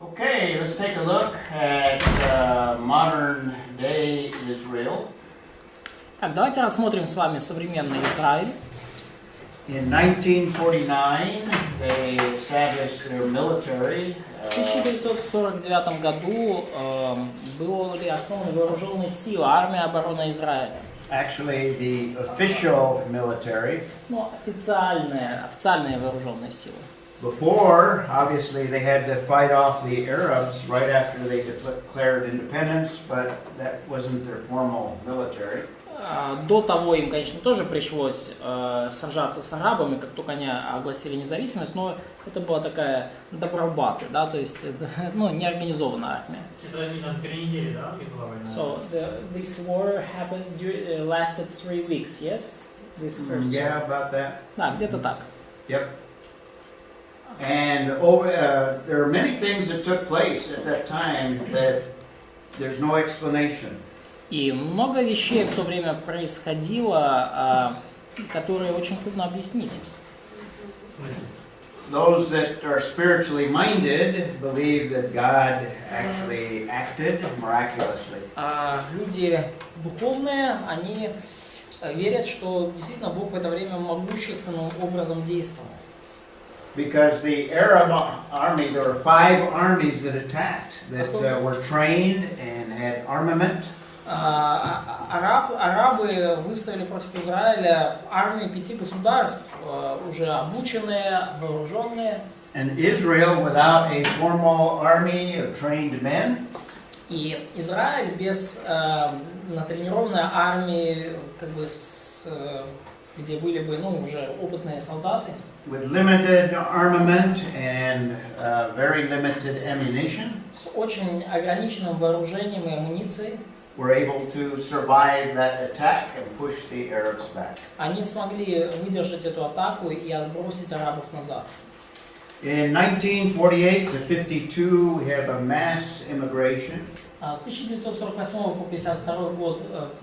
Okay, let's take a look at modern day Israel. Так, давайте рассмотрим с вами современный Израиль. In 1949, they established their military. В 1949 году были основаны вооруженные силы, армия обороны Израиля. Actually, the official military. Ну, официальные вооруженные силы. Before, obviously, they had to fight off the Arabs right after they declared independence, but that wasn't their formal military. До того им, конечно, тоже пришлось сражаться с арабами, как только они огласили независимость, но это была такая добробаты, да, то есть, ну, неорганизованная армия. Это не там 3 недели, да, была война? So this war happened lasted 3 weeks, yes? This first Yeah, about that. Да, где-то так. Yep. And there are many things that took place at that time that there's no explanation. И много вещей в то время происходило, которые очень трудно объяснить. Those that are spiritually minded believe that God actually acted miraculously. Люди духовные, они верят, что действительно Бог в это время могущественным образом действовал. Because the Arab army, there were 5 armies that attacked that were trained and had armament. Арабы выставили против Израиля армии 5 государств, уже обученные, вооруженные. And Israel, without a formal army of trained men, И Израиль без натренированной армии, как бы где были бы, ну, уже опытные солдаты. with limited armament and very limited ammunition, С очень ограниченным вооружением и амуницией. were able to survive that attack and push the Arabs back. Они смогли выдержать эту атаку и отбросить арабов назад. In 1948 to 52, we have a mass immigration. С 1948 по 1952 год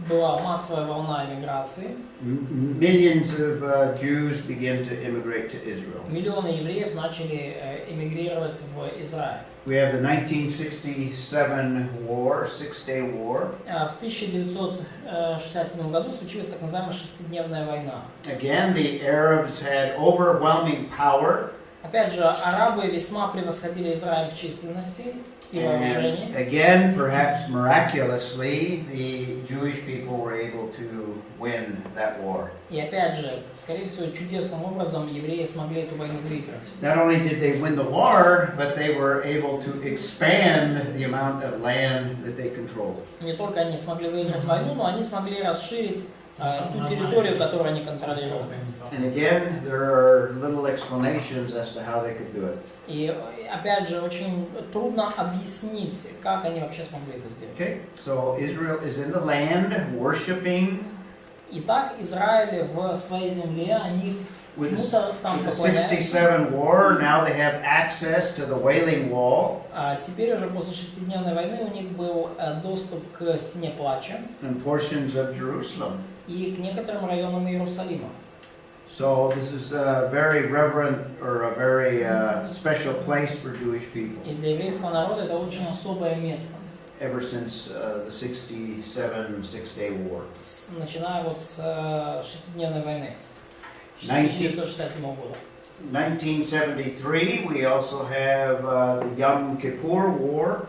была массовая волна эмиграции. Millions of Jews began to immigrate to Israel. Миллионы евреев начали эмигрировать в Израиль. We have the 1967 war, Six-Day War. В 1967 году случилась так называемая шестидневная война. Again, the Arabs had overwhelming power. Опять же, арабы весьма превосходили Израиль в численности и вооружении. And again, perhaps miraculously, the Jewish people were able to win that war. И опять же, скорее всего, чудесным образом евреи смогли эту войну выиграть. Not only did they win the war, but they were able to expand the amount of land that they controlled. Не только они смогли выиграть войну, но они смогли расширить ту территорию, которую они контролировали. And again, there are little explanations as to how they could do it. И опять же, очень трудно объяснить, как они вообще смогли это сделать. Okay, so Israel is in the land worshiping. Итак, Израиль в своей земле, они With чему-то там the поклоняются. 67 war, now they have access to the Wailing Wall. Теперь уже после шестидневной войны у них был доступ к стене плача And portions of Jerusalem. и к некоторым районам Иерусалима. So this is a very reverent or a very special place for Jewish people. И для еврейского народа это очень особое место. Ever since the 67 Six-Day War. Начиная вот с шестидневной войны 1973, 1967 года. we also have the Yom Kippur War.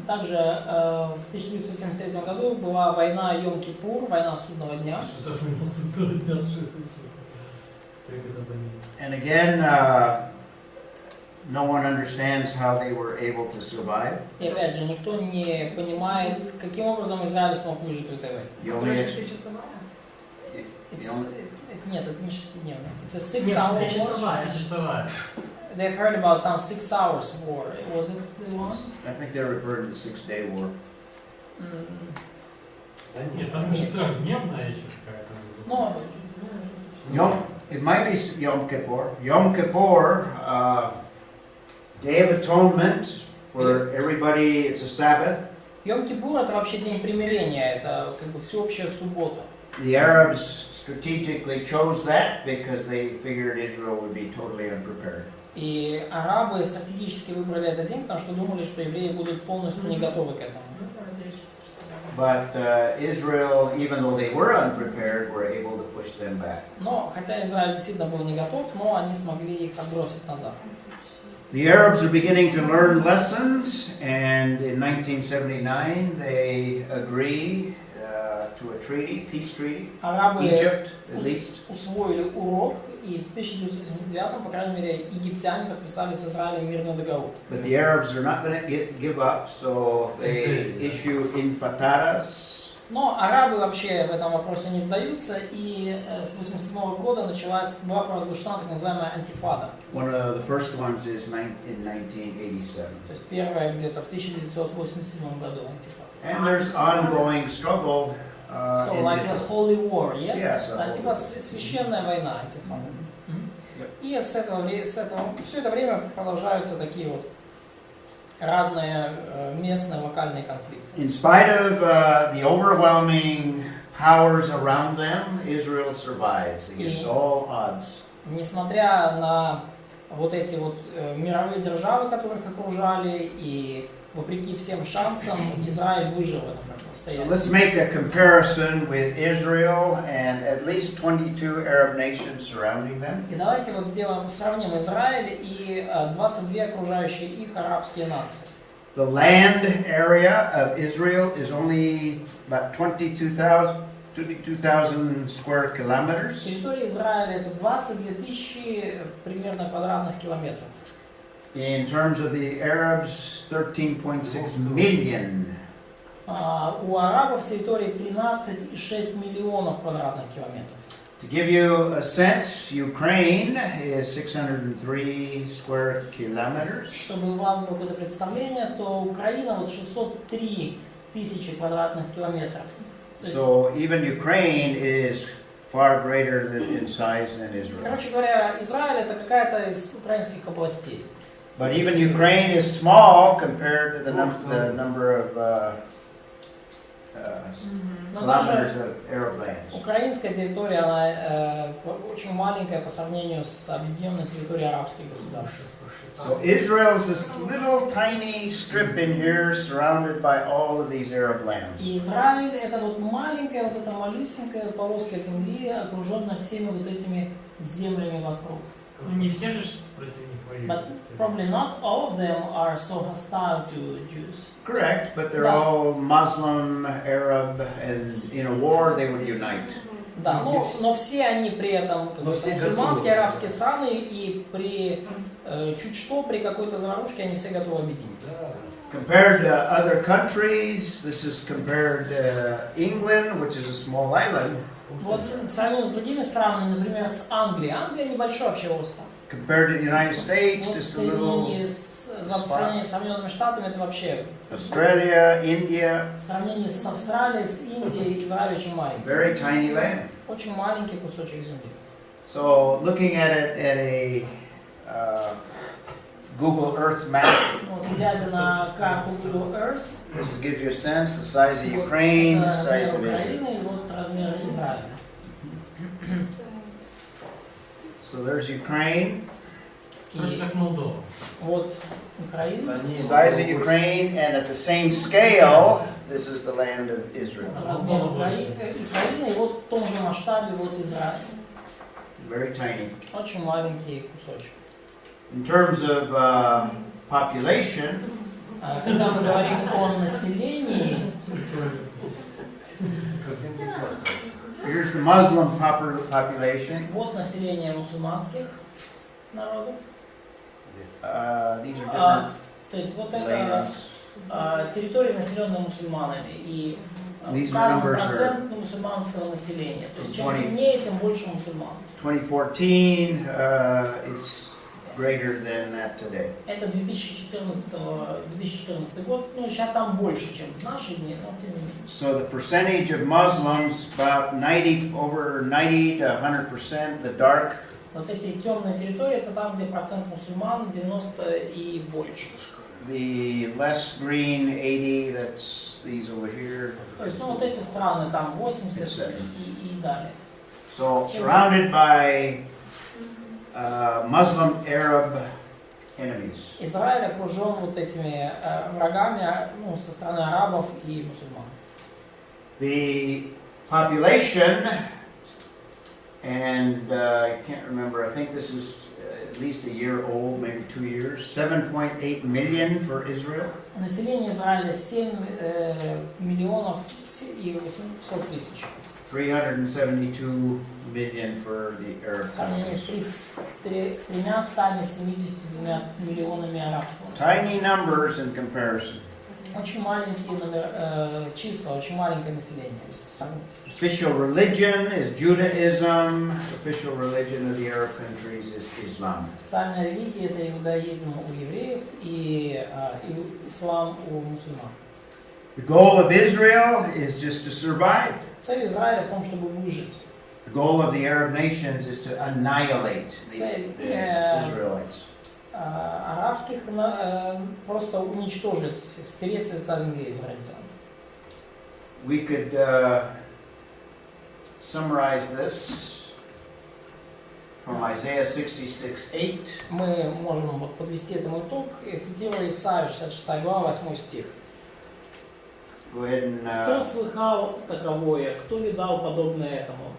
Также в 1973 году была война Йом-Кипур, война судного дня. And again, no one understands how they were able to survive. И опять же, никто не понимает, каким образом Израиль смог выжить в этой войне. Нет, это не шестидневная. It's a 6-hour war. They've heard about some 6 hours war. Was it the one? I think they're referring to the Six-Day War. Нет, там же трехдневная еще какая-то. It might be Yom Kippur. Yom Kippur, Day of Atonement, where everybody, it's a Sabbath. Йом-Кипур это вообще день примирения, это как бы всеобщая суббота. The Arabs strategically chose that because they figured Israel would be totally unprepared. И арабы стратегически выбрали этот день, потому что думали, что евреи будут полностью не готовы к этому. But Israel, even though they were unprepared, were able to push them back. Но, хотя Израиль действительно был не готов, но они смогли их отбросить назад. The Arabs are beginning to learn lessons, and in 1979 they agree to a treaty, peace treaty. Арабы Egypt, at least. усвоили урок, и в 1979, по крайней мере, египтяне подписали с Израилем мирный договор. But the Arabs are not going to give up, so they issue infataras. Но арабы вообще в этом вопросе не сдаются, и с 1987 года была провозглашена так называемая антифада. One of the first ones is in 1987. То есть первая где-то в 1987 году антифада. And there's ongoing struggle. So In like the Israel. Holy War, yes? Yes, Да, типа священная война, антифада. И с этого все это время продолжаются такие вот разные местные локальные конфликты. In spite of the overwhelming powers around them, Israel survives against all odds. Несмотря на вот эти вот мировые державы, которых окружали, и вопреки всем шансам, Израиль выжил в этом So противостоянии. let's make a comparison with Israel and at least 22 Arab nations surrounding them. И давайте вот сравним Израиль и 22 окружающие их арабские нации. The land area of Israel is only about 22,000 square kilometers. Территория Израиля это 22 тысячи примерно квадратных километров. In terms of the Arabs, 13.6 million. У арабов территория 13,6 миллионов квадратных километров. To give you a sense, Ukraine is 603 square kilometers. Чтобы у вас было какое-то представление, то Украина вот 603 тысячи квадратных километров. So even Ukraine is far greater in size than Israel. Короче говоря, Израиль это какая-то из украинских областей. But even Ukraine is small compared to the number of Но kilometers даже of Arab lands. украинская территория, она очень маленькая по сравнению с объединенной территорией арабских государств. So Israel is this little tiny strip in here surrounded by all of these Arab lands. И Израиль это вот маленькая, вот эта малюсенькая полоска земли, окруженная всеми вот этими землями вокруг. Ну, не все же против них воюют. But probably not all of them are so hostile to Jews. Correct, but they're all Muslim, Arab, and in a war they would unite. Да, но все они при этом как бы, мусульманские арабские страны, и при чуть что, при какой-то заварушке они все готовы объединиться. Compared to other countries, this is compared to England, which is a small island. Вот сравним с другими странами, например, с Англией. Англия небольшой вообще остров. Compared to the United States, Вот в just a little. сравнении с Соединенными Штатами это вообще. Australia, India, В сравнении с Австралией, с Индией, Израиль очень маленький. very tiny land. Очень маленький кусочек земли. So looking at it at a Google Earth map, Вот, глядя на карту Google Earth, this gives you a sense the size of вот Ukraine, the это size размер of Israel. Украины и вот размер Израиля. So there's Ukraine, Короче, как Молдова. Вот Украина, size of Ukraine, and at the same scale, this is the land of Israel. размер Украины, и вот в том же масштабе вот Израиль. Very tiny. Очень маленький кусочек. In terms of population, Когда мы говорим о населении, here's the Muslim population. вот население мусульманских народов. These are different То есть вот это lands. территории, населенные мусульманами, и These указан numbers are процент мусульманского населения. То есть чем 20. темнее, тем больше мусульман. 2014, it's greater than that today. Это 2014 год, ну сейчас там больше, чем в наши дни, но тем не менее. So the percentage of Muslims, about 90, over 90 to 100%, the dark. Вот эти темные территории, это там, где процент мусульман 90 и больше. The less green, 80, that's these over here. То есть, ну вот эти страны, там 80 и далее. So surrounded by Muslim Arab enemies. Израиль окружен вот этими врагами, ну, со стороны арабов и мусульман. The population, and I can't remember, I think this is at least a year old, maybe 2 years, 7.8 million for Israel. Население Израиля 7 миллионов и 800 тысяч. 372 million for the В Arab сравнении countries. с 372 миллионами арабского Tiny населения. numbers in comparison. Очень маленькие числа, очень маленькое население, если сравнить. Official religion is Judaism. Official religion of the Arab countries is Islam. Официальная религия – это иудаизм у евреев и ислам у мусульман. The goal of Israel is just to survive. Цель Израиля в том, чтобы выжить. The goal of the Arab nations is to annihilate the Israelites. Арабских просто уничтожить, стереть с лица земли израильтян. We could summarize this from Isaiah 66:8. Мы можем вот подвести этому итог, цитируя Исаию 66 глава, 8 стих. Go ahead and Кто слыхал таковое, кто видал подобное этому?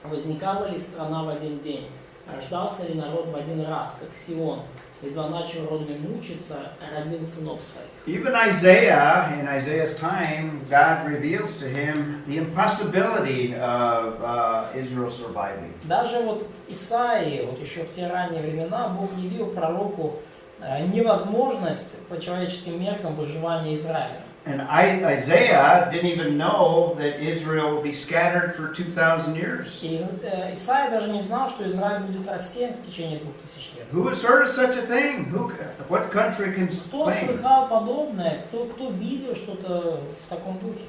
Возникала ли страна в один день? Рождался ли народ в один раз, как Сион? Едва начал родами мучиться, родил сынов своих. even Isaiah, in Isaiah's time, God reveals to him the impossibility of Israel surviving. Даже вот в Исаии, вот еще в те ранние времена, Бог явил пророку невозможность по человеческим меркам выживания Израиля. And Isaiah didn't even know that Israel will be scattered for 2,000 years. И Исаия даже не знал, что Израиль будет рассеян в течение 2000 лет. Who has heard of such a thing? What country can Кто claim? слыхал подобное? Кто видел что-то в таком духе?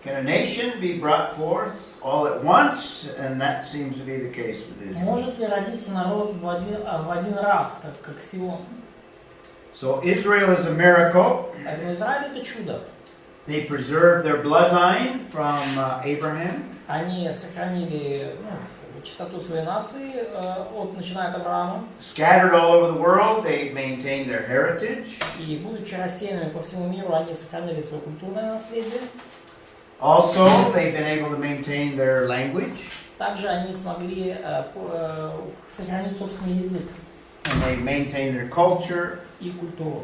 Can a nation be brought forth all at once? And that seems to be the case with Israel. Может ли родиться народ в один раз, как Сион? So Israel is a miracle. Поэтому Израиль это чудо. They preserved their bloodline from Abraham. Они сохранили чистоту своей нации, начиная от Авраама. Scattered all over the world, they maintained their heritage. И будучи рассеянными по всему миру, они сохранили свое культурное наследие. Also, they've been able to maintain their language. Также они смогли сохранить собственный язык And they maintained their culture и культуру.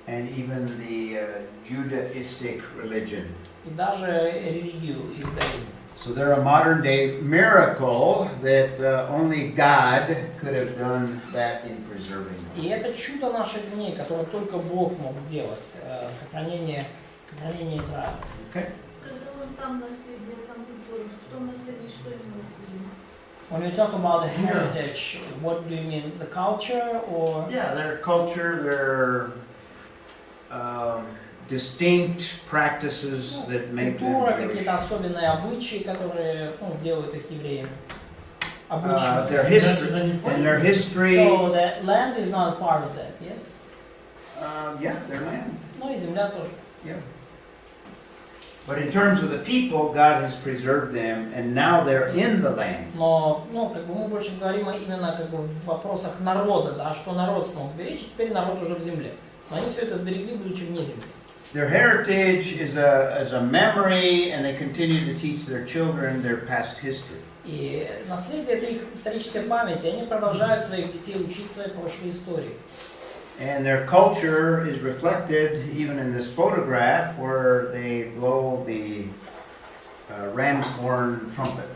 and even the Judaistic religion. И даже религию, иудаизм. So they're a modern day miracle that only God could have done that in preserving them. И это чудо наших дней, которое только Бог мог сделать, сохранение Израиля. Okay? Когда он там наследие, там культура, что наследие, что не наследие? When you talk about the heritage, what do you mean? The culture or? Yeah, their culture, their distinct practices that make them Культура, Jewish. какие-то особенные обычаи, которые делают их евреями. Their history and their history. So the land is not part of that, yes? Yeah, their land. Ну и земля тоже. Yeah. But in terms of the people, God has preserved them, and now they're in the land. Но, мы больше говорим именно в вопросах народа, да, что народ смог сберечь, и теперь народ уже в земле. Но они все это сберегли, будучи вне земли. Their heritage is a memory, and they continue to teach their children their past history. И наследие – это их историческая память, и они продолжают своих детей учить своей прошлой истории. And their culture is reflected even in this photograph where they blow the ram's horn trumpet.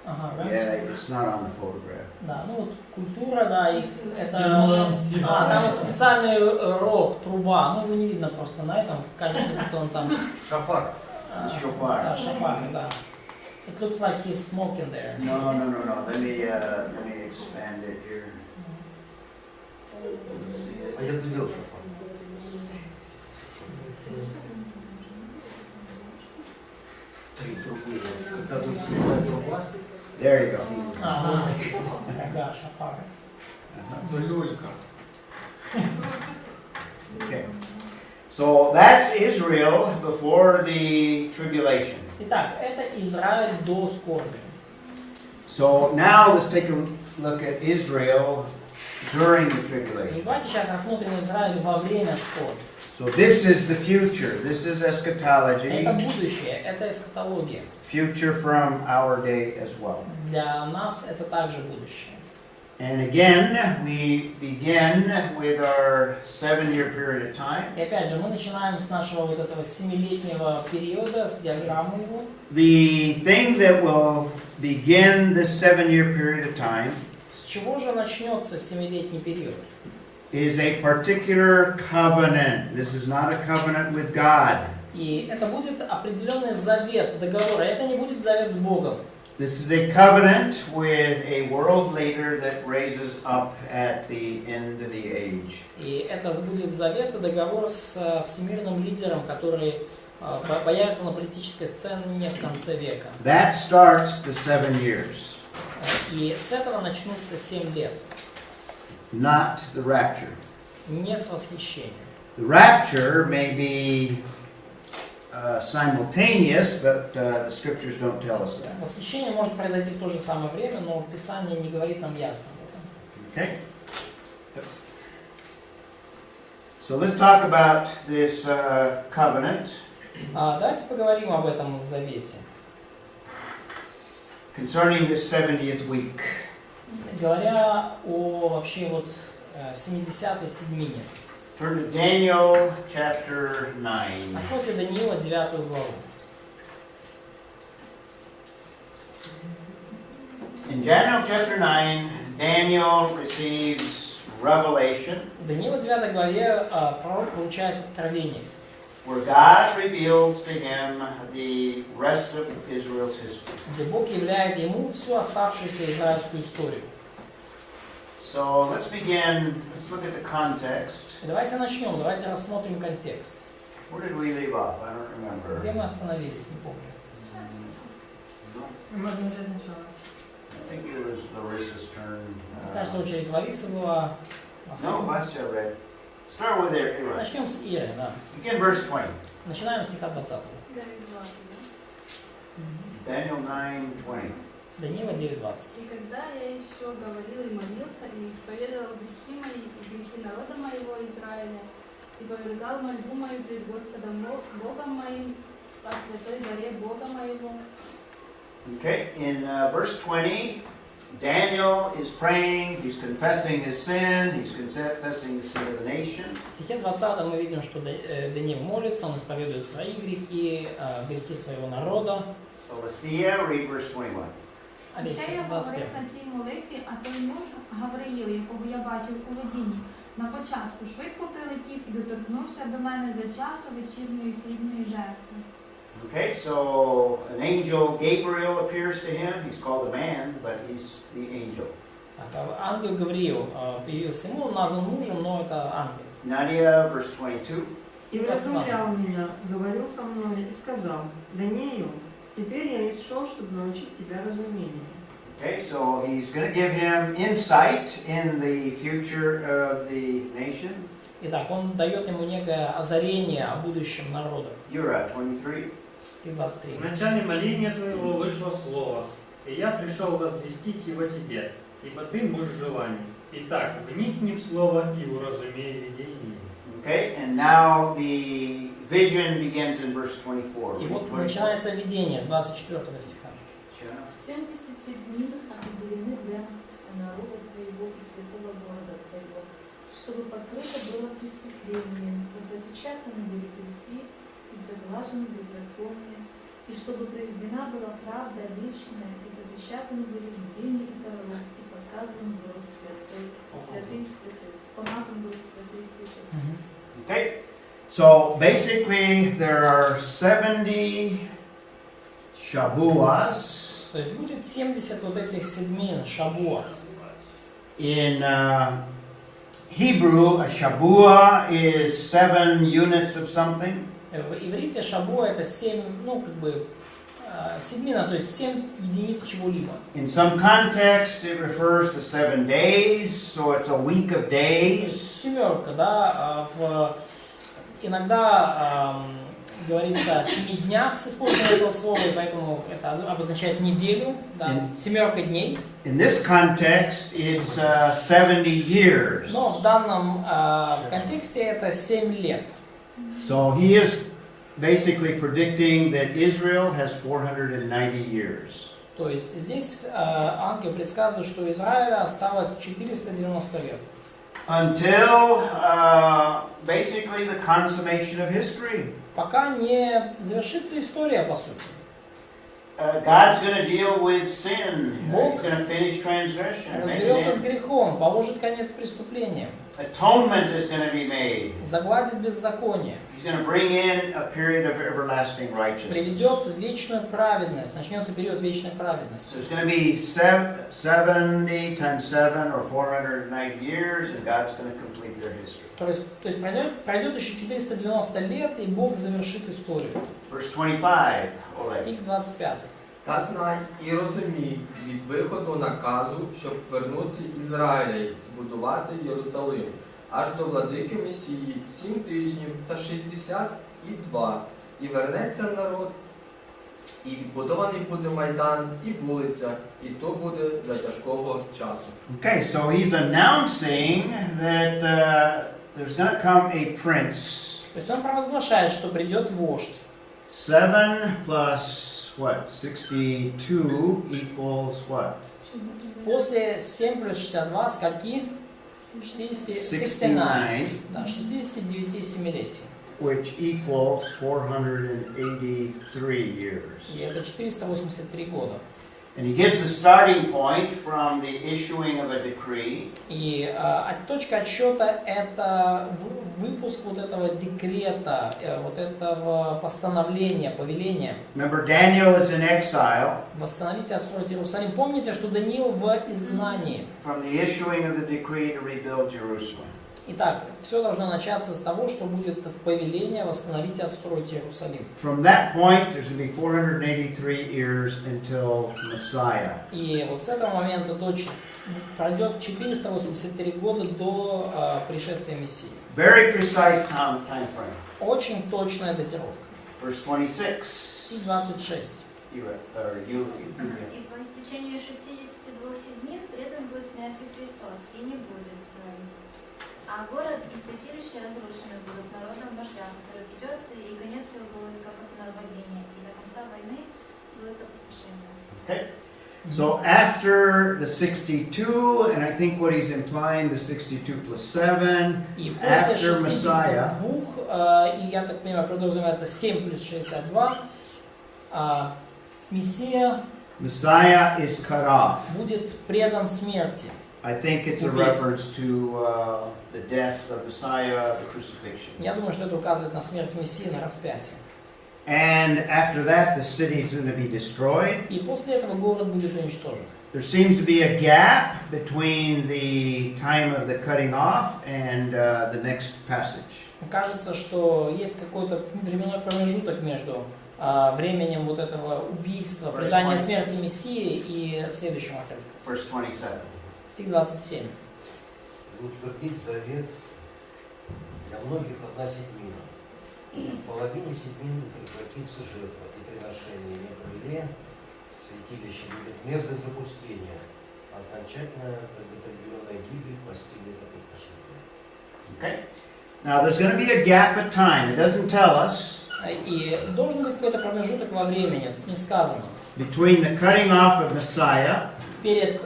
Ага, Yeah, it's not on the photograph. Да, культура, да, их это. Там вот специальный рог, труба, его не видно просто на этом, кажется, будто он там. Shofar. Shofar. Да, шафар, да. It looks like he's smoking there. No. Let me expand it here. Let's see it. А я видел шофар. Три трубы. Когда будет снимать труба, There you go. Ага, да, шафар. то люлька. Okay. So that's Israel before the tribulation. Итак, это Израиль до скорби. So now let's take a look at Israel during the И tribulation. давайте сейчас рассмотрим Израиль во время скорби. So this is the future. This is Это eschatology. будущее, это эсхатология. Future from our day as well. Для нас это также будущее. And again, we begin with our 7-year period of time. И опять же, мы начинаем с нашего вот этого 7-летнего периода, с диаграммы его. The thing that will begin this 7-year period of time С чего же начнется 7-летний период? is a particular covenant. This is not a covenant with God. И это будет определенный завет, договор. Это не будет завет с Богом. This is a covenant with a world leader that raises up at the end of the age. И это будет завет и договор с всемирным лидером, который появится на политической сцене в конце века. That starts the 7 years, И с этого начнутся 7 лет. not the rapture. Не с восхищения. The rapture may be simultaneous, but the scriptures don't tell us that. Восхищение может произойти в то же самое время, но Писание не говорит нам ясно об этом. Okay? So let's talk about this covenant Давайте поговорим об этом завете. concerning this 70th week. Говоря о вообще вот 70-й седьмине. Turn to Daniel chapter 9. Откройте Даниила 9 главу. In Daniel chapter 9, Daniel receives revelation В Даниила 9 главе пророк получает откровение, where God reveals to him the rest of Israel's history. где Бог являет ему всю оставшуюся израильскую историю. So let's begin, let's look at the context. И давайте начнем, давайте рассмотрим контекст. Where did we leave off? I don't remember. Где мы остановились, не помню. Можно уже начало. I think it was Larissa's turn. Кажется, очередь Ларисы была. No, last year I read. Start with there. You're right. Начнем с Иры, да. Begin verse 20. Начинаем с стиха 20. Daniel 9:20. Даниила 9:20. И когда я еще говорил и молился, и исповедовал грехи мои и грехи народа моего Израиля, и повергал мольбу мою пред Господом Богом моим, по святой горе Бога моего. Okay, in verse 20, Daniel is praying, he's confessing his sin, he's confessing the sin of the nation. В стихе 20 мы видим, что Даниил молится, он исповедует свои грехи, грехи своего народа. So let's see you, read verse 21. Алексей, Ще я говорив 21. на цій молитві, а той муж Гавриїл, якого я бачив у видінні, на початку швидко прилетів і доторкнувся до мене за часу вечірньої хлібної жертви. Okay, so an angel Gabriel appears to him. He's called a man, but he's the angel. Так, ангел Гавриил появился ему, он назван мужем, но это ангел. Nadia, verse 22. И вразумлял меня, говорил со мной и сказал: Даниил, теперь я исшел, чтобы научить тебя разумению. Okay, so he's going to give him insight in the future of the nation. Итак, он дает ему некое озарение о будущем народа. You're 23. Стих 23. В начале моления твоего вышло слово, и я пришел возвестить его тебе, ибо ты муж желаний. Итак, вникни в слово и уразумей видение. Okay, and now the vision begins in verse 24. И вот начинается видение с 24 стиха. 70 седьмин определены для народа твоего и святого города твоего, чтобы покрыто было преступление, запечатаны были грехи и заглажены беззакония, и чтобы проведена была правда вечная, и запечатаны были видения и пророк, и показан был святой, помазан был святой святой. Okay, so basically there are 70 Shabuas. То есть будет 70 вот этих седьмин, шабуас. In Hebrew, a Shabua is 7 units of something. В иврите шабуа это 7, ну как бы, седьмина, то есть 7 единиц чего-либо. In some context, it refers to 7 days, so it's a week of days. Семерка, да, иногда говорится о 7 днях с использованием этого слова, и поэтому это обозначает неделю, да, 7 дней. In this context, it's 70 years. Но в данном контексте это 7 лет. So he is basically predicting that Israel has 490 years. То есть здесь ангел предсказывает, что Израиля осталось 490 лет. Until basically the consummation of history. Пока не завершится история, по сути. God's going to deal with sin. Бог He's going to finish transgression. разберется с грехом, положит конец преступлениям, Atonement is going to be made. загладит беззаконие, He's going to bring in a period of everlasting righteousness. приведет вечную праведность, начнется период вечной So праведности. it's going to be 70 times 7 or 490 years, and God's going to complete their history. То есть пройдет еще 490 лет, и Бог завершит историю. Verse 25. Oleg. Стих 25. Та знай і розумій від виходу наказу, щоб вернути Ізраїля й збудувати Єрусалим, аж до владики Месії 7 тижнів та 62, і вернеться народ, і відбудований буде майдан, і вулиця, і то буде за тяжкого часу. Okay, so he's announcing that there's going to come a prince. То есть он провозглашает, что придет вождь. 7 plus what? 62 equals what? После 7 плюс 62 скольки? 69. Да, 69 семилетий. Which equals 483 years. И это 483 года. And he gives the starting point from the issuing of a decree. И точка отсчета это выпуск вот этого декрета, вот этого постановления, повеления. Remember, Daniel is in exile. Восстановить и отстроить Иерусалим. Помните, что Даниил в изгнании. From the issuing of the decree to rebuild Jerusalem. Итак, все должно начаться с того, что будет повеление восстановить и отстроить Иерусалим. From that point, there's going to be 483 years until Messiah. И вот с этого момента пройдет 483 года до пришествия Мессии. Very precise time frame. Очень точная датировка. Verse 26. Стих 26. И по истечении 62 дней предан будет смерти Христос, и не будет. А город и святилище разрушены будут народом вождя, который придет, и конец его будет как наводнение, и до конца войны будет опустошение. Okay. So after the 62, and I think what he's implying, the 62 plus 7, И после after Messiah, 62, и я так понимаю, подразумевается 7 плюс 62, Мессия Messiah is cut off. будет предан смерти. I think it's a reference to the death of Messiah, the crucifixion. Я думаю, что это указывает на смерть Мессии, на распятие. And after that, the city is going to be destroyed. И после этого город будет уничтожен. There seems to be a gap between the time of the cutting off and the next passage. Кажется, что есть какой-то временной промежуток между временем вот этого убийства, предания смерти Мессии и следующим отрывком. Verse 27. Стих 27. Утвердить завет для многих одна седьмина. В половине седьмины прекратится жертва и приношение не крыле, святилище будет мерзость запустения, окончательная предопределенная гибель постигнет опустошение. Okay. Now there's going to be a gap of time. It doesn't tell us. И должен быть какой-то промежуток во времени, не сказано. Between the cutting off of Messiah Перед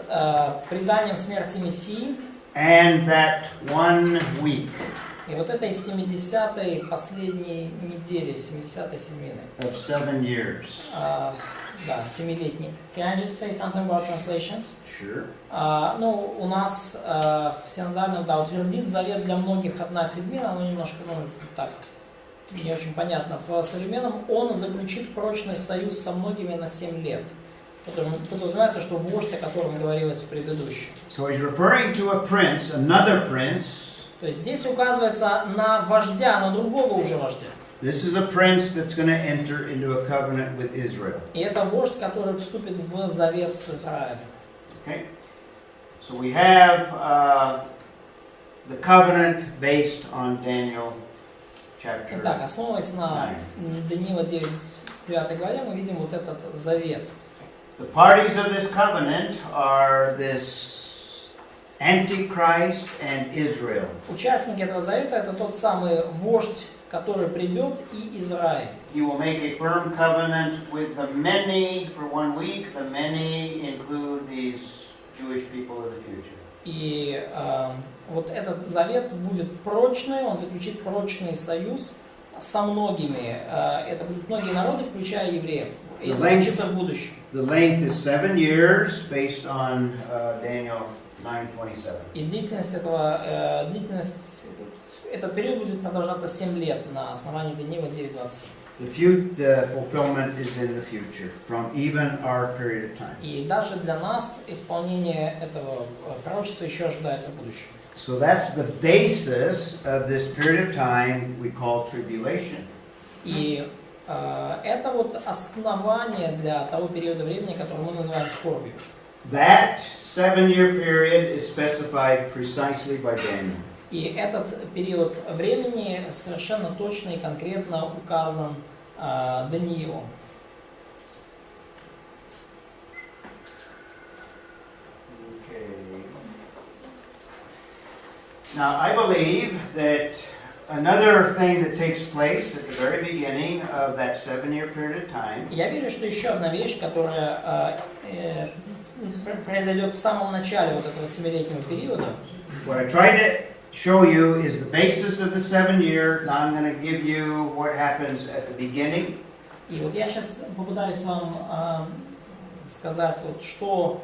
преданием смерти Мессии and that 1 week и вот этой 70-й последней недели, 70-й седмины. of 7 years. Да, 7-летний. Can I just say something about translations? Sure. Ну, у нас в синодальном, да, утвердит завет для многих одна седмина, оно немножко, так, не очень понятно. В современном он заключит прочный союз со многими на 7 лет. Подразумевается, что вождь, о котором говорилось в предыдущем. So he's referring to a prince, another prince. То есть здесь указывается на вождя, на другого уже вождя. This is a prince that's going to enter into a covenant with Israel. И это вождь, который вступит в завет с Израилем. Okay? So we have the covenant based on Daniel chapter Итак, основываясь на 9. Даниила 9 главе, мы видим вот этот завет. The parties of this covenant are this Antichrist and Israel. Участники этого завета — это тот самый вождь, который придет, и Израиль. He will make a firm covenant with the many for 1 week. The many include these Jewish people of the future. И вот этот завет будет прочный, он заключит прочный союз со многими. Это будут многие народы, включая евреев. И это случится в будущем. The length is 7 years based on Daniel 9:27. И этот период будет продолжаться 7 лет на основании Даниила 9:27. The fulfillment is in the future, from even our period of time. И даже для нас исполнение этого пророчества еще ожидается в будущем. So that's the basis of this period of time we call tribulation. И это вот основание для того периода времени, который мы называем скорбью. That 7-year period is specified precisely by Daniel. И этот период времени совершенно точно и конкретно указан Даниилом. Okay. Now, I believe that another thing that takes place at the very beginning of that 7-year period of time Я верю, что еще одна вещь, которая произойдет в самом начале вот этого 7-летнего периода. what I tried to show you is the basis of the 7-year. Now I'm going to give you what happens at the beginning. И вот я сейчас попытаюсь вам сказать, вот, что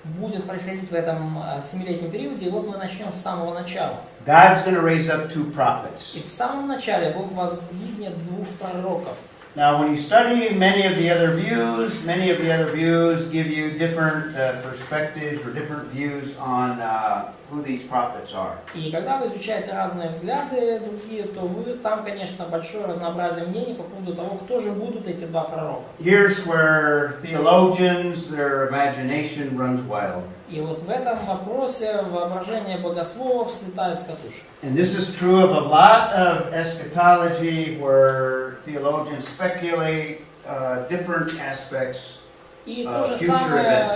будет происходить в этом 7-летнем периоде. И вот мы начнем с самого начала. God's going to raise up 2 prophets. И в самом начале Бог воздвигнет 2 пророков. Now, when you study many of the other views give you different perspectives or different views on who these prophets are. И когда вы изучаете разные взгляды другие, то там, конечно, большое разнообразие мнений по поводу того, кто же будут эти 2 пророка. Here's where theologians, their imagination runs wild. И вот в этом вопросе воображение богословов слетает с катушек. And this is true of a lot of eschatology where theologians speculate different aspects. И то же самое,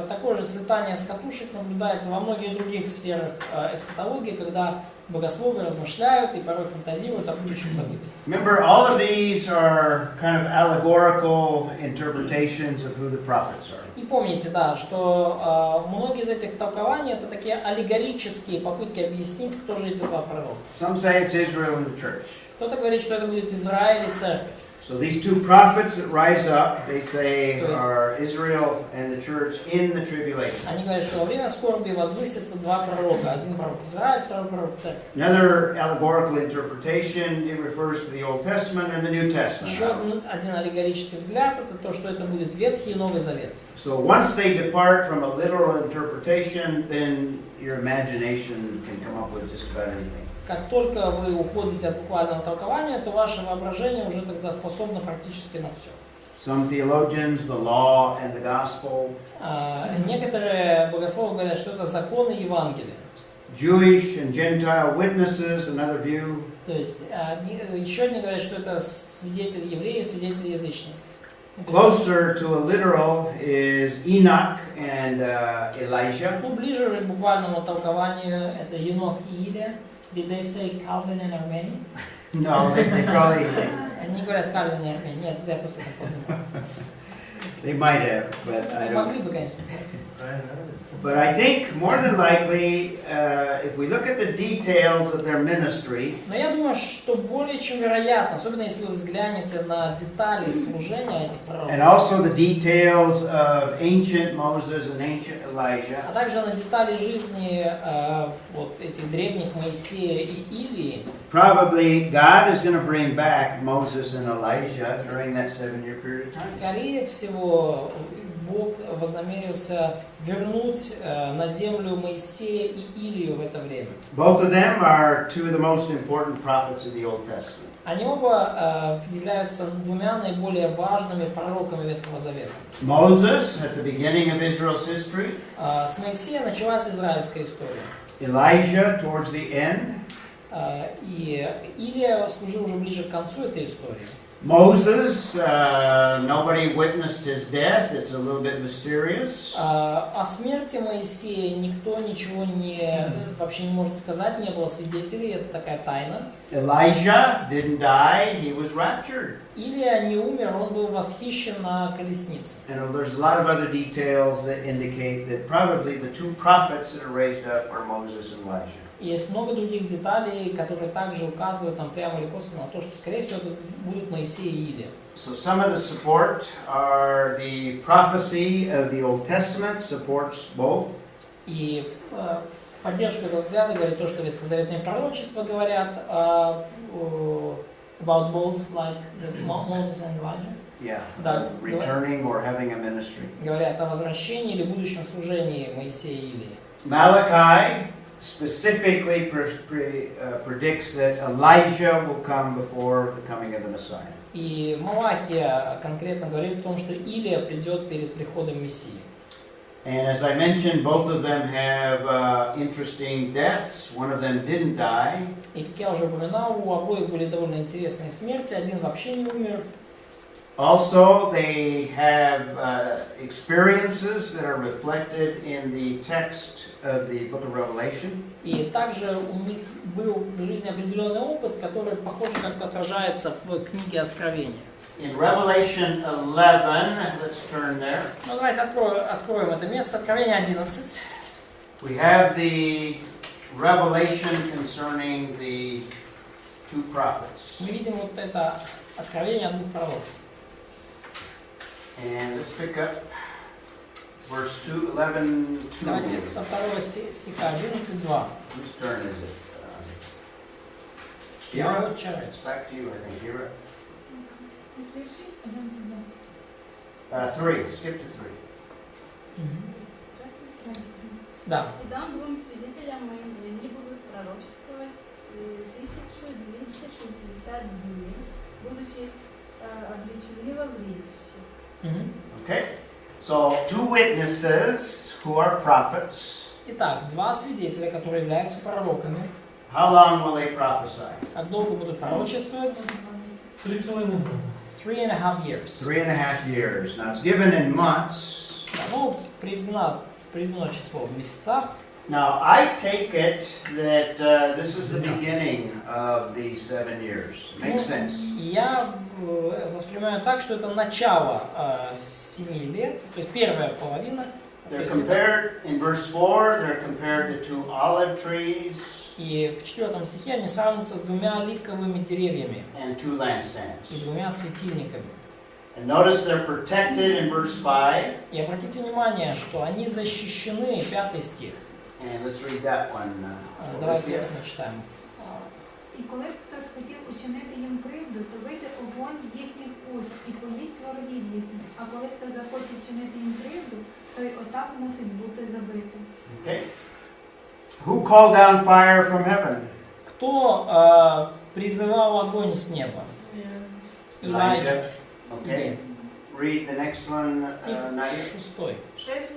такое же слетание с катушек наблюдается во многих других сферах эсхатологии, когда богословы размышляют и порой фантазируют о будущих событиях. Remember, all of these are kind of allegorical interpretations of who the prophets are. И помните, да, что многие из этих толкований это такие аллегорические попытки объяснить, кто же эти 2 пророка. Some say it's Israel and the church. Кто-то говорит, что это будет Израиль и церковь. So these 2 prophets that rise up, they say, are Israel and the church in the tribulation. Они говорят, что во время скорби возвысятся 2 пророка. Один пророк Израиль, второй пророк церковь. Another allegorical interpretation, it refers to the Old Testament and the New Testament. Еще один аллегорический взгляд это то, что это будет Ветхий и Новый Завет. So once they depart from a literal interpretation, then your imagination can come up with just about anything. Как только вы уходите от буквального толкования, то ваше воображение уже тогда способно практически на все. Some theologians, the law and the gospel. Некоторые богословы говорят, что это законы Евангелия. Jewish and Gentile witnesses, another view. То есть еще одни говорят, что это свидетель евреев, свидетель язычников. Closer to a literal is Enoch and Elijah. Ну, ближе уже к буквальному толкованию это Енох и Илия. Did they say Calvin and Armenian? No, they probably Они говорят Calvin и Armenian. Нет, я просто так подумал. they might have, but I Могли don't. бы, конечно. But I think more than likely, if we look at the details of their ministry, Но я думаю, что более чем вероятно, особенно если вы взглянете на детали служения этих пророков, and also the details of ancient Moses and ancient Elijah, а также на детали жизни вот этих древних Моисея и Илии, probably God is going to bring back Moses and Elijah during that 7-year period of time. скорее всего, Бог вознамерился вернуть на землю Моисея и Илию в это время. Both of them are 2 of the most important prophets of the Old Testament. Они оба являются 2 наиболее важными пророками Ветхого Завета. Moses at the beginning of Israel's history, С Моисея началась израильская история. Elijah towards the end, И Илия служил уже ближе к концу этой истории. Moses, nobody witnessed his death. It's a little bit mysterious. О смерти Моисея никто ничего вообще не может сказать, не было свидетелей, это такая тайна. Elijah didn't die, he was raptured. Илия не умер, он был восхищен на колеснице. And there's a lot of other details that indicate that probably the two prophets that are raised up are Moses and Elijah. И есть много других деталей, которые также указывают нам прямо или косвенно на то, что, скорее всего, это будут Моисей и Илия. So some of the support are the prophecy of the Old Testament supports both. И в поддержку этого взгляда говорит то, что ветхозаветные пророчества говорят about both, like Moses and Elijah. Yeah, Да, returning or having a ministry. Говорят о возвращении или будущем служении Моисея и Илии. Malachi specifically predicts that Elijah will come before the coming of the Messiah. И Малахия конкретно говорит о том, что Илия придет перед приходом Мессии. And as I mentioned, both of them have interesting deaths. One of them didn't die. И как я уже упоминал, у обоих были довольно интересные смерти. Один вообще не умер. Also, they have experiences that are reflected in the text of the book of Revelation. И также у них был в жизни определенный опыт, который, похоже, как-то отражается в книге Откровения. In Revelation 11, let's turn there. Ну, давайте откроем это место. Откровение 11. We have the revelation concerning the two prophets. Мы видим вот это откровение о двух пророках. And let's pick up verse 2, 11, 2. Давайте со второго стиха 11:2. Whose turn is it? Кира? It's back to you, I think. Kira. 11:2. 3. Skip to 3. Да. И дам двум свидетелям моим, и они будут пророчествовать 1260 дней, будучи облечены во вредище. Okay. So, two witnesses who are prophets. Итак, два свидетеля, которые являются пророками. How long will they prophesy? Как долго будут пророчествовать? 3,5. 3.5 years. 3.5 years. Now, it's given in months. Да, ну, приведено число в месяцах. Now, I take it that this is the beginning of the 7 years. Makes sense. Я воспринимаю так, что это начало 7 лет, то есть первая половина. They're compared, in verse 4, they're compared to two olive trees И в 4 стихе они сравниваются с двумя оливковыми деревьями and two lampstands. и двумя светильниками. And notice they're protected in verse 5. И обратите внимание, что они защищены, 5 стих. And let's read that one. Давайте это прочитаем. І коли б хтось хотів учинити їм кривду, то вийде огонь з їхніх уст і поїсть ворогів їхніх. А коли хто захоче чинити їм кривду, то й отак мусить бути забитий. Okay. Who called down fire from heaven? Кто призывал огонь с неба? Elijah. Okay. Read the next one, Nadia. 6. 6.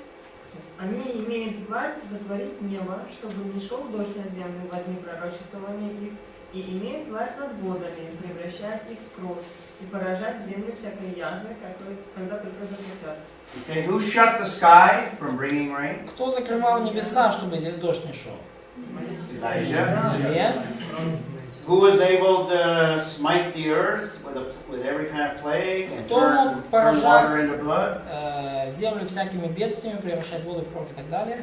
Они имеют власть затворить небо, чтобы не шел дождь на землю во дни пророчествования их, и имеют власть над водами, превращать их в кровь, и поражать землю всякой язвой, когда только захотят. Okay, who shut the sky from bringing rain? Кто закрывал небеса, чтобы дождь не шел? Elijah. Илия. Who was able to smite the earth with every kind of plague and Кто мог turn water поражать into blood? землю всякими бедствиями, превращать воду в кровь и так далее?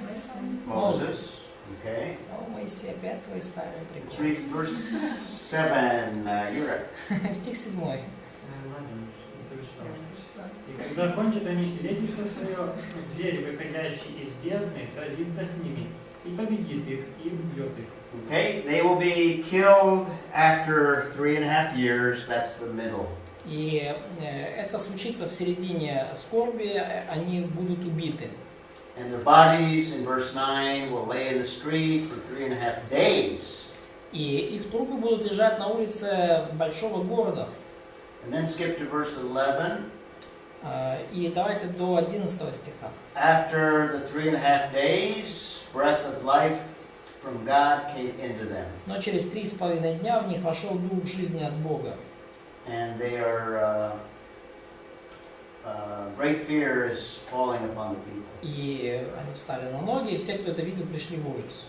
Moses. Okay. О, Моисей, опять твои старые Let's приколы. read verse 7. Yura. Стих 7. И когда кончат они свидетельство свое, зверь, выходящий из бездны, сразится с ними, и победит их, и убьет их. Okay, they will be killed after 3.5 years. That's the middle. И это случится в середине скорби, они будут убиты. And their bodies, in verse 9, will lay in the street for 3.5 days. И их трупы будут лежать на улице большого города. And then skip to verse 11. И давайте до 11 стиха. After the 3.5 days, breath of life from God came into them. Но через 3,5 дня в них вошел дух жизни от Бога. And they are, great fear is falling upon the people. И они встали на ноги, и все, кто это видел, пришли в ужас.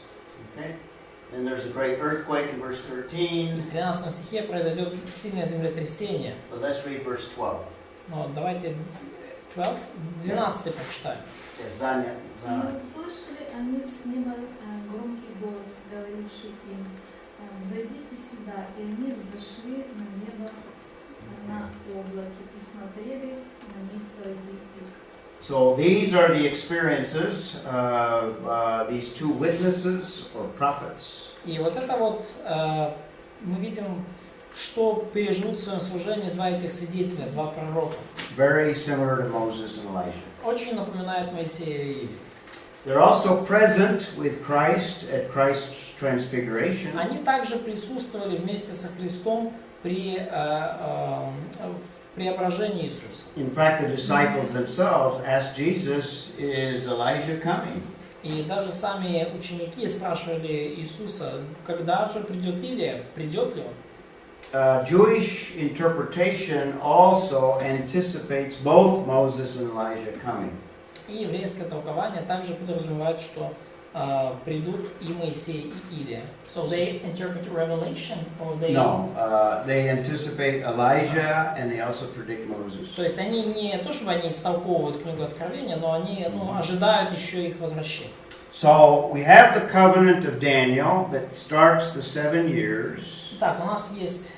Okay? Then there's a great earthquake in verse И 13. в 13 стихе произойдет сильное землетрясение. But let's read verse 12. Но давайте 12 прочитаем. Yes, Zanya. И услышали они с неба громкий голос, говоривший им: «Зайдите сюда». И они взошли на небо на облаке и смотрели на них враги их. So these are the experiences of these two witnesses or prophets. И вот это вот мы видим, что переживут в своем служении два этих свидетеля, два пророка. Very similar to Moses and Elijah. Очень напоминает Моисея и Илию. They're also present with Christ at Christ's transfiguration. Они также присутствовали вместе со Христом при преображении Иисуса. In fact, the disciples themselves asked Jesus, "Is Elijah coming?" И даже сами ученики спрашивали Иисуса, когда же придет Илия, придет ли он? Jewish interpretation also anticipates both Moses and Elijah coming. И еврейское толкование также подразумевает, что придут и Моисей, и Илия. So they interpret Revelation, or they... No, they anticipate Elijah and they also predict Moses. То есть они не то, чтобы они истолковывают книгу Откровения, но они ожидают еще их возвращения. So we have the covenant of Daniel that starts the 7 years. Так, у нас есть...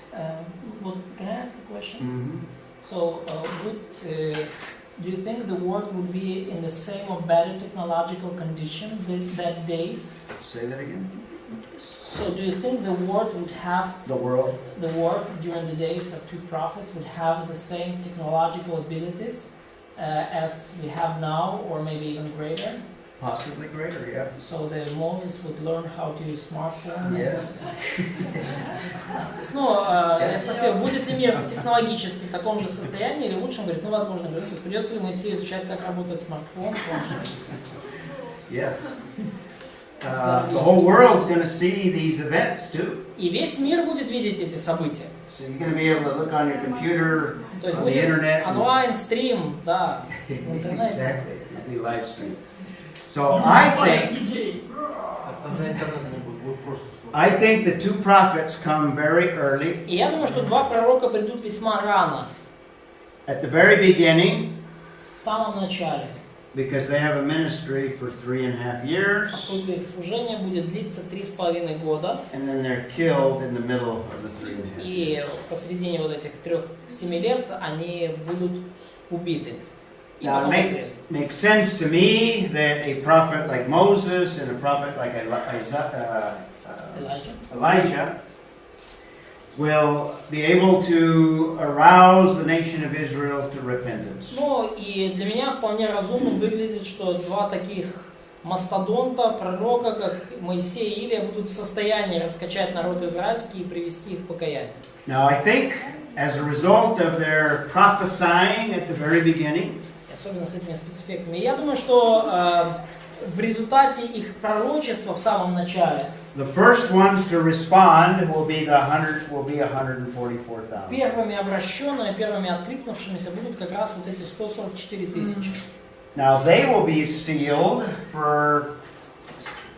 вот, can I ask a question? Mm-hmm. So, do you think the world would be in the same or better technological condition that days? Say that again. So, do you think the world would have The world. during the days of two prophets would have the same technological abilities as we have now, or maybe even greater? Possibly greater, yeah. So that Moses would learn how to use smartphone. Yes. То есть, я спросил, будет ли мир технологически в таком же состоянии или лучше? Он говорит, возможно. То есть, придется ли Моисею изучать, как работает смартфон? Yes. The whole world's going to see these events too. И весь мир будет видеть эти события. So you're going to be able to look on your computer, То есть on the будет internet. онлайн-стрим, да, в интернете. Exactly. It'll be live stream. So I think the two prophets come very early. И я думаю, что два пророка придут весьма рано, At the very beginning, в самом начале, because they have a ministry for 3.5 years, поскольку их служение будет длиться 3,5 года, and then they're killed in the middle of the 3.5 years. и посредине вот этих 3-7 лет они будут убиты. И Now, потом it воскреснут. makes sense to me that a prophet like Moses and a prophet like Elijah will be able to arouse the nation of Israel to repentance. Ну и для меня вполне разумным выглядит, что два таких мастодонта, пророка, как Моисей и Илия, будут в состоянии раскачать народ израильский и привести их к покаянию. Now, I think as a result of their prophesying at the very beginning, Особенно с этими спецэффектами. Я думаю, что в результате их пророчества в самом начале the first ones to respond will be 144,000. первыми обращенными, первыми откликнувшимися будут как раз вот эти 144 тысячи. Now, they will be sealed for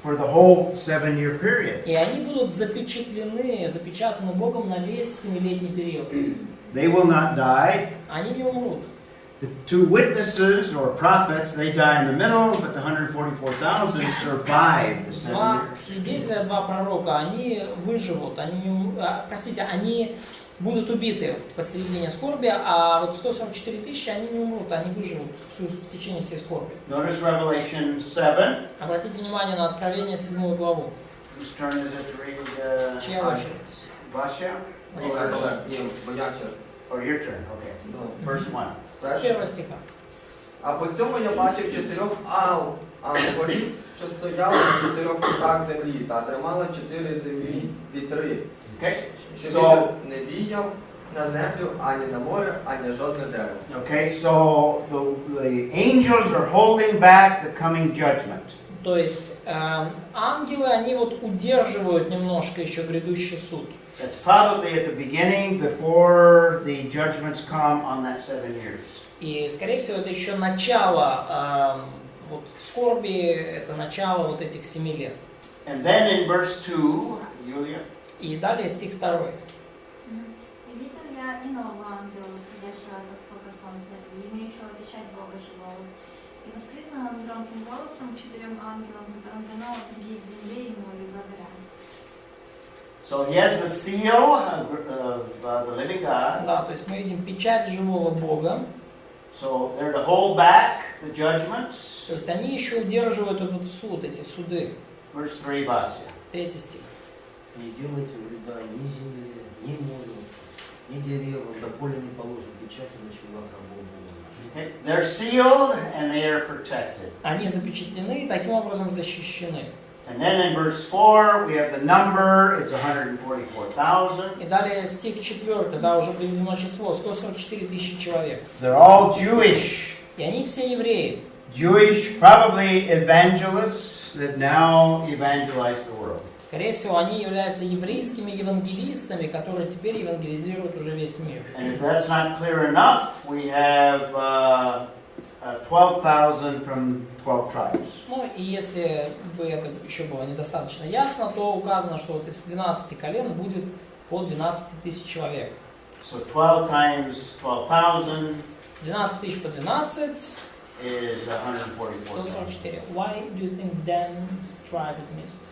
the whole 7-year period. И они будут запечатаны Богом на весь 7-летний период. They will not die. Они не умрут. The two witnesses or prophets, they die in the middle, but the 144,000 survive the 7 Два years. свидетеля, два пророка, они выживут, они будут убиты посередине скорби, а вот 144 тысячи, они не умрут, они выживут в течение всей скорби. Notice Revelation 7. Обратите внимание на Откровение 7 главу. Whose turn is it to read? Чья очередь? Vasha? Or your turn? Okay. Verse 1. С первого стиха. А по цьому я бачив 4 ангелів, що стояли на 4 кутах землі, та тримали 4 земні вітри, Okay. що So, вітер не віяв на землю, ані на море, ані жодне дерево. okay, so the angels are holding back the coming judgment. То есть ангелы, они вот удерживают немножко еще грядущий суд. That's probably at the beginning before the judgments come on that 7 years. И, скорее всего, это еще начало вот скорби, это начало вот этих 7 лет. And then in verse 2, Yulia. И далее стих 2. «И видел я иного ангела, восходящего от востока солнца, и имеющего печать Бога живого. И воскликнул он громким голосом к 4 ангелам, которым дано определить земле и морю, говоря». So he has the seal of the living God. Да, то есть мы видим печать живого Бога. So they're to hold back the judgments. То есть они еще удерживают этот суд, эти суды. Verse 3, Vasya. 3 стих. Не делайте вреда ни земле, ни морю, ни деревьям, доколе не положим печати на челах рабов Бога нашего. Okay. They're sealed and they are protected. Они запечатлены и таким образом защищены. And then in verse 4, we have the number, it's 144,000. И далее стих 4, да, уже приведено число, 144 тысячи человек. They're all Jewish. И они все евреи. Jewish, probably evangelists that now evangelize the world. Скорее всего, они являются еврейскими евангелистами, которые теперь евангелизируют уже весь мир. And if that's not clear enough, we have 12,000 from 12 tribes. Ну и если бы это еще было недостаточно ясно, то указано, что вот из 12 колен будет по 12 тысяч человек. So 12 times 12,000 12 тысяч по 12 is 144,000. 144. Why do you think Dan's tribe is missed?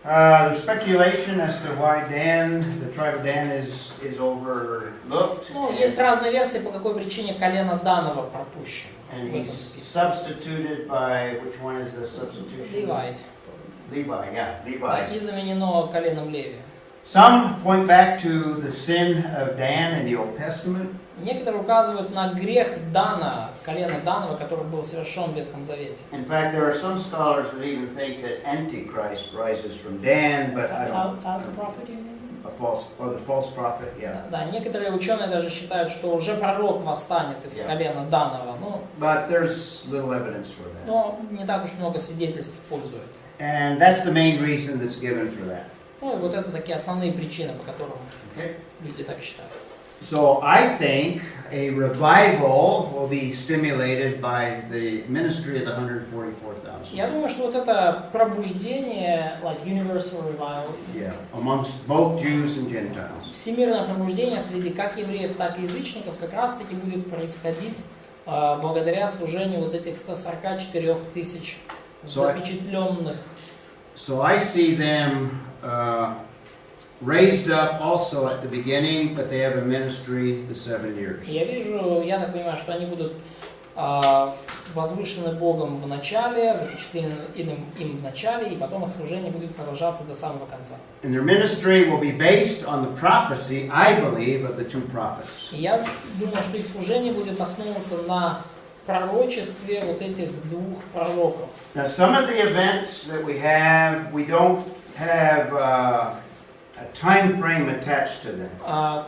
There's speculation as to why the tribe of Dan is overlooked. Ну, есть разные версии, по какой причине колено Данова пропущено. And в этом he's списке. substituted by, which one is the substitution? Левайт. Levi, yeah, Да, Levi. и заменено коленом Леви. Some point back to the sin of Dan in the Old Testament. Некоторые указывают на грех Дана, колена Данова, который был совершен в Ветхом Завете. In fact, there are some scholars that even think that Antichrist rises from Dan, but I don't. False prophet, you mean? The false prophet, yeah. Да, некоторые ученые даже считают, что уже пророк восстанет из колена Данова. But there's little evidence for that. Но не так уж много свидетельств в пользу этого. And that's the main reason that's given for that. Ну и вот это такие основные причины, по которым Okay. люди так считают. So I think a revival will be stimulated by the ministry of the 144,000. Я думаю, что вот это пробуждение, like universal revival, Yeah, amongst both Jews and Gentiles. всемирное пробуждение среди как евреев, так и язычников как раз-таки будет происходить благодаря служению вот этих 144 тысяч запечатленных. So I see them raised up also at the beginning, but they have a ministry the 7 years. Я так понимаю, что они будут возвышены Богом в начале, запечатлены им в начале, и потом их служение будет продолжаться до самого конца. And their ministry will be based on the prophecy, I believe, of the two prophets. И я думаю, что их служение будет основываться на пророчестве вот этих двух пророков. Now, some of the events that we don't have a time frame attached to them.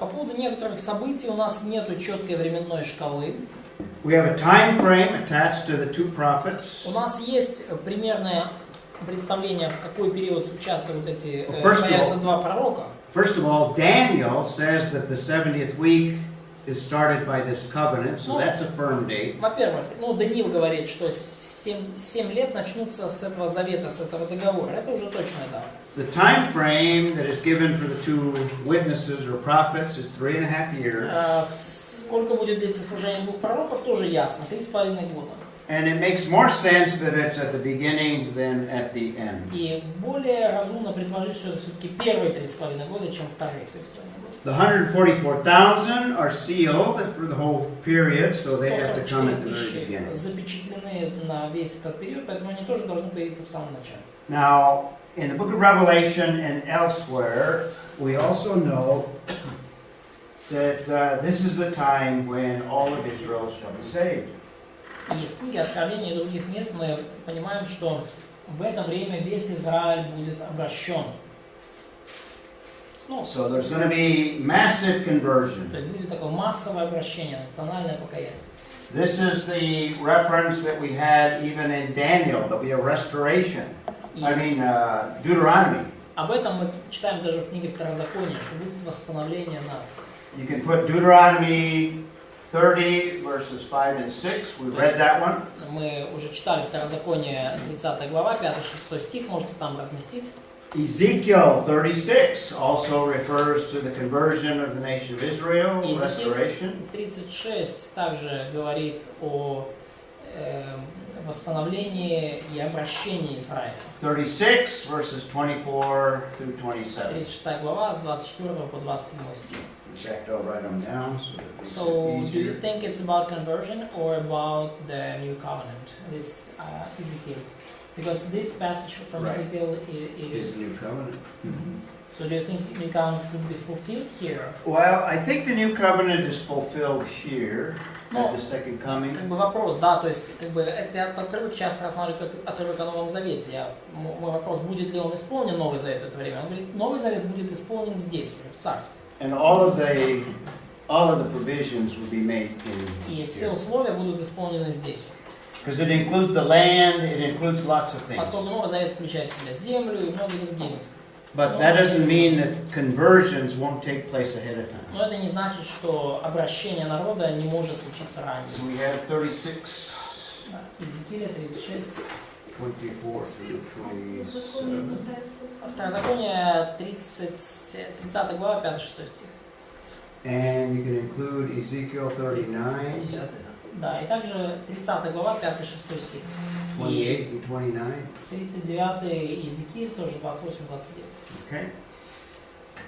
По поводу некоторых событий у нас нет четкой временной шкалы. We have a time frame attached to the two prophets. У нас есть примерное представление, в какой период случатся вот эти появятся два пророка. First of all, Daniel says that the 70th week is started by this covenant, so that's a firm date. Во-первых, Даниил говорит, что 7 лет начнутся с этого завета, с этого договора. Это уже точная дата. The time frame that is given for the two witnesses or prophets is 3.5 years. Сколько будет длиться служение двух пророков, тоже ясно, 3,5 года. And it makes more sense that it's at the beginning than at the end. И более разумно предположить, что это все-таки первые 3,5 года, чем вторые 3,5 года. The 144,000 are sealed for the whole period, so they have to come at the very beginning. Запечатлены на весь этот период, поэтому они тоже должны появиться в самом начале. Now, in the book of Revelation and elsewhere, we also know that this is the time when all of Israel shall be saved. И из книги Откровения и других мест мы понимаем, что в это время весь Израиль будет обращен. So there's going to be massive conversion. То есть будет такое массовое обращение, национальное покаяние. This is the reference that we had even in Daniel. There'll be a restoration. Deuteronomy. Об этом мы читаем даже в книге Второзакония, что будет восстановление нации. You can put Deuteronomy 30 verses 5 and 6. We read that one. Мы уже читали Второзаконие 30 глава, 5-6 стих, можете там разместить. Ezekiel 36 also refers to the conversion of the nation of Israel, restoration. 36 также говорит о восстановлении и обращении Израиля. 36 verses 24 through 27. 36 глава с 24 по 27 стих. In fact, I'll write them down so that it's So, do you easier. think it's about conversion or about the new covenant? This Ezekiel, because this passage from Right. Ezekiel It's is. the new covenant. So, do you think new covenant could be fulfilled here? Well, I think the new covenant is fulfilled here No. at the second coming. Как бы вопрос, да, то есть как бы этот отрывок часто рассматривают как отрывок о Новом Завете. Мой вопрос, будет ли он исполнен Новый Завет в это время? Он говорит, Новый Завет будет исполнен здесь уже, в Царстве. And all of the provisions will be made И in все here. условия будут исполнены здесь. Because it includes the land, it includes lots of things. Поскольку Новый Завет включает в себя землю и многие другие места. But that doesn't mean that conversions won't take place ahead of time. Но это не значит, что обращение народа не может случиться ранее. So we have 36, Да, Иезекииля 36. 24 through Законе 27. какая ссылка? Второзаконие 30 глава, 5-6 стих. And you can include Ezekiel 39, 10, да? Да, и также 30 глава, 5-6 стих. И 28 and 29. 39 Иезекииль тоже 28-29. Okay.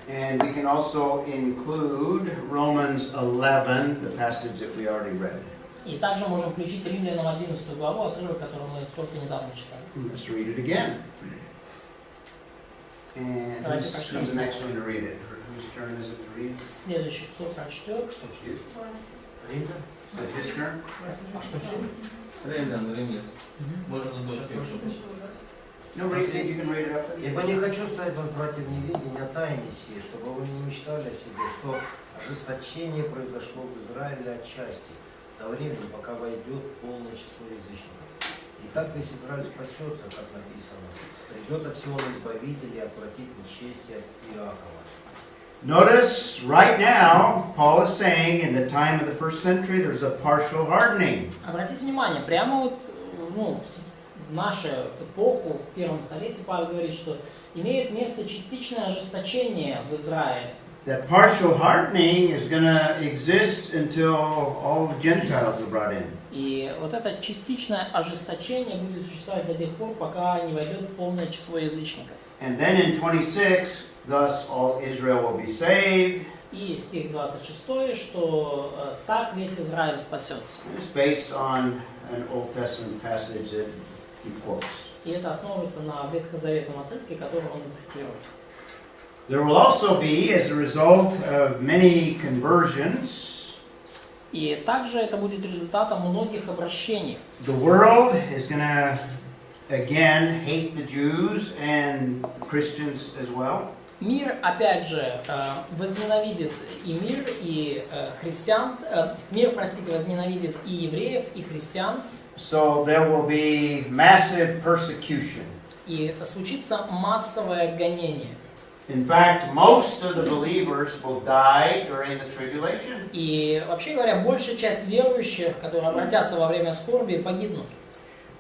And we can also include Romans 11, the passage that we already read. И также можем включить Римлянам 11 главу, отрывок, который мы только недавно читали. Let's read it again. And Давайте who's прочтем the next one to read it? Whose turn is it to read? Следующий, кто прочтет? Что чтит? Вася. Римлян? Is it his turn? А что сил? Римлян. Можно дочь. No, read it. You can read it up. Ибо не хочу ставить вас, братья, в неведение о тайне сей, чтобы вы не мечтали о себе, что ожесточение произошло в Израиле отчасти, до времени, пока войдет полное число язычников. И как весь Израиль спасется, как написано, придет от Сиона Избавитель и отвратит нечестие Иакова. Notice right now, Paul is saying in the time of the first century, there's a partial hardening. Обратите внимание, прямо вот, в нашу эпоху, в первом столетии, Павел говорит, что имеет место частичное ожесточение в Израиле. That partial hardening is going to exist until all the Gentiles are brought in. И вот это частичное ожесточение будет существовать до тех пор, пока не войдет полное число язычников. And then in 26, thus all Israel will be saved. И стих 26, что так весь Израиль спасется. It's based on an Old Testament passage that he quotes. И это основывается на ветхозаветном отрывке, который он цитирует. There will also be, as a result of many conversions, И также это будет результатом многих обращений. the world is going to again hate the Jews and Christians as well. Мир, опять же, возненавидит и мир, и христиан. Мир, простите, возненавидит и евреев, и христиан. So there will be massive persecution. И случится массовое гонение. In fact, most of the believers will die during the tribulation. И, вообще говоря, большая часть верующих, которые обратятся во время скорби, погибнут.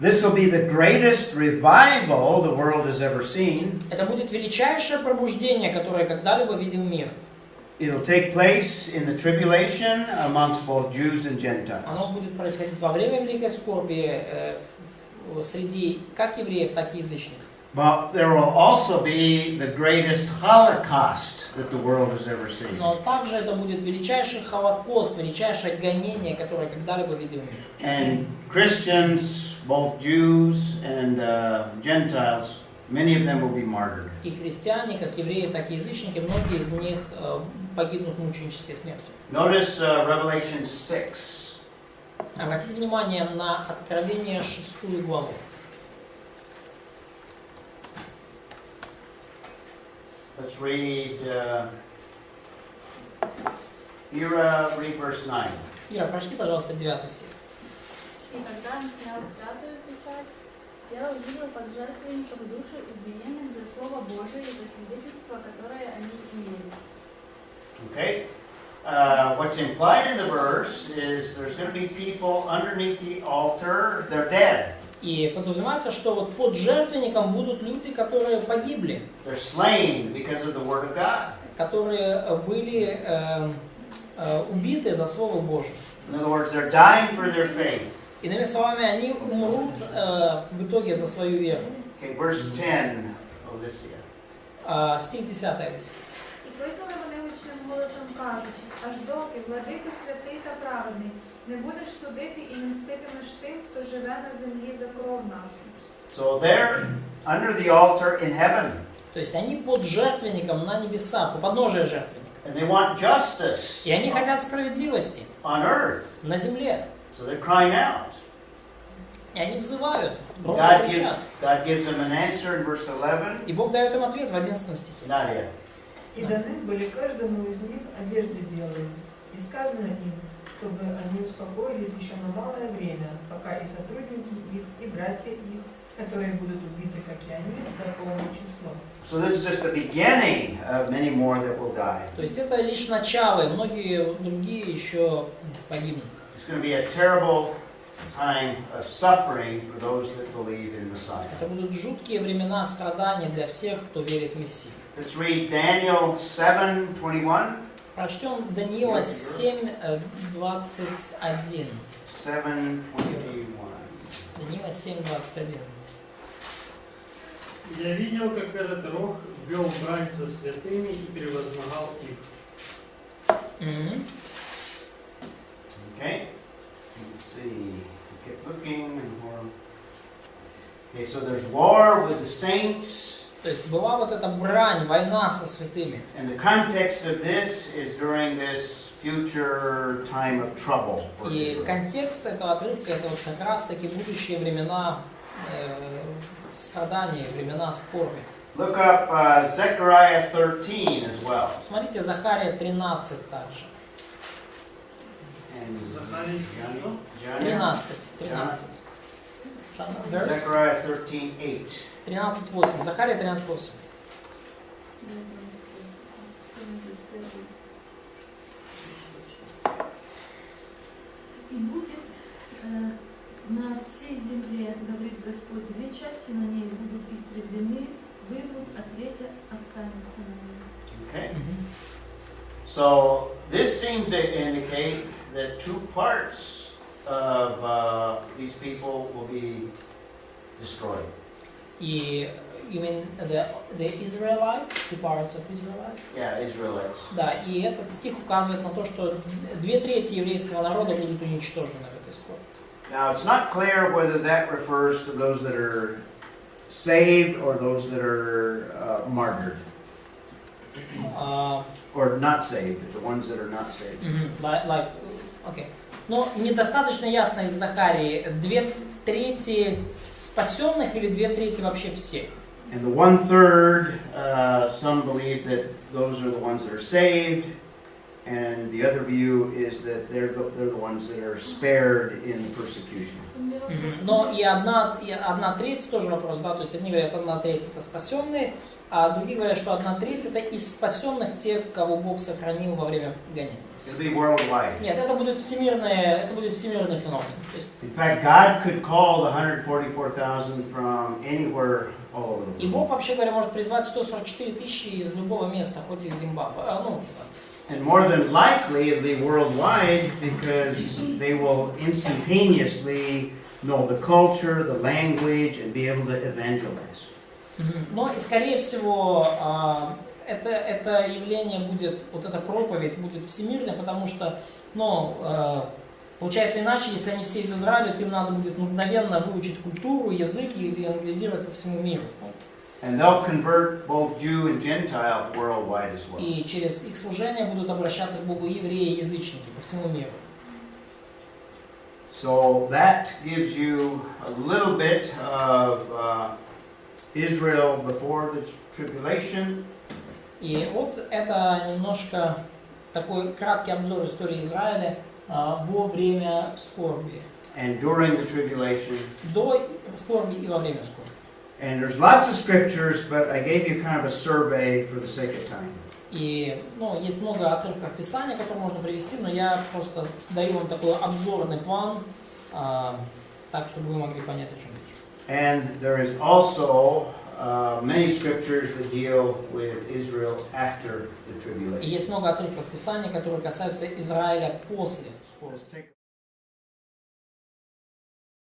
This will be the greatest revival the world has ever seen. Это будет величайшее пробуждение, которое когда-либо видел мир. It'll take place in the tribulation amongst both Jews and Gentiles. Оно будет происходить во время Великой Скорби среди как евреев, так и язычников. But there will also be the greatest Holocaust that the world has ever seen. Но также это будет величайший Холокост, величайшее гонение, которое когда-либо видел мир. And Christians, both Jews and Gentiles, many of them will be martyred. И христиане, как евреи, так и язычники, многие из них погибнут мученической смертью. Notice Revelation 6. Обратите внимание на Откровение 6 главу. Let's read Ira, read verse 9. Ира, прочти, пожалуйста, 9 стих. И когда он снял пятую печать, я увидел под жертвенником души убиенных за Слово Божие и за свидетельство, которое они имели. Okay? What's implied in the verse is there's going to be people underneath the altar, they're dead. И подразумевается, что вот под жертвенником будут люди, которые погибли, They're slain because of the Word of God. которые были убиты за Слово Божие. In other words, they're dying for their faith. Иными словами, они умрут в итоге за свою веру. Okay, verse 10, Alicia. Стих 10, Алисия. І кликали вони гучним голосом, кажучи, аж доки, владико святий та праведний, не будеш судити і не мститимеш тим, хто живе на землі за кров нашу. So they're under the altar in heaven. То есть они под жертвенником на небесах, у подножия жертвенника. And they want justice И они хотят справедливости on earth. на земле. So they're crying out. И они взывают, громко God кричат. gives them an answer in verse 11. И Бог дает им ответ в 11 стихе. Nadia. И даны были каждому из них одежды белые. И сказано им, чтобы они успокоились еще на малое время, пока и сотрудники их, и братья их, которые будут убиты, как и они, до полного числа. So this is just the beginning of many more that will die. То есть это лишь начало, и многие другие еще погибнут. It's going to be a terrible time of suffering for those that believe in Messiah. Это будут жуткие времена страданий для всех, кто верит в Мессию. Let's read Daniel 7:21. Прочтем Даниила 7:21. 7:21. Даниила 7:21. Я видел, как этот рог вел брань со святыми и превозмогал их. Okay. Let's see. Keep looking and more. Okay, so there's war with the saints. То есть была вот эта брань, война со святыми. And the context of this is during this future time of trouble for И Israel. контекст этого отрывка это вот как раз таки будущие времена страданий, времена скорби. Look up Zechariah 13 as well. Смотрите, Захария 13 также. And Захария что? 13. Verse? Zechariah 13:8. 13:8. Захария 13:8. И будет на всей земле, говорит Господь, две части на ней будут истреблены, выйдут, а третья останется на ней. Okay. So this seems to indicate that two parts of these people will be destroyed. И you mean the Israelites, two parts of Israelites? Yeah, Israelites. Да, и этот стих указывает на то, что 2/3 еврейского народа будут уничтожены в этой скорби. Now it's not clear whether that refers to those that are saved or those that are martyred. Or not saved, the ones that are not saved. Okay. Но недостаточно ясно из Захарии, 2/3 спасенных или 2/3 вообще всех. And the 1/3, some believe that those are the ones that are saved, and the other view is that they're the ones that are spared in the persecution. Но и 1/3 тоже вопрос, да, то есть одни говорят 1/3 это спасенные, а другие говорят, что 1/3 это из спасенных тех, кого Бог сохранил во время гонения. It'll be worldwide. Нет, это будет всемирный феномен. То есть, In fact, God could call the 144,000 from anywhere all over the и world. Бог, вообще говоря, может призвать 144 тысячи из любого места, хоть из Зимбабве. And more than likely it'll be worldwide because they will instantaneously know the culture, the language, and be able to evangelize. Но и скорее всего это явление будет, вот эта проповедь будет всемирной, потому что, получается иначе, если они все из Израиля, то им надо будет мгновенно выучить культуру, язык и евангелизировать по всему миру. And they'll convert both Jew and Gentile worldwide as well. И через их служение будут обращаться к Богу евреи и язычники по всему миру. So that gives you a little bit of Israel before the tribulation. И вот это немножко такой краткий обзор истории Израиля во время скорби. and during the tribulation. до скорби и во время скорби. And there's lots of scriptures, but I gave you kind of a survey for the sake of time. И есть много отрывков Писания, которые можно привести, но я просто даю вам такой обзорный план, так, чтобы вы могли понять, о чем речь. And there is also many scriptures that deal with Israel after the И tribulation. есть много отрывков Писания, которые касаются Израиля после скорби.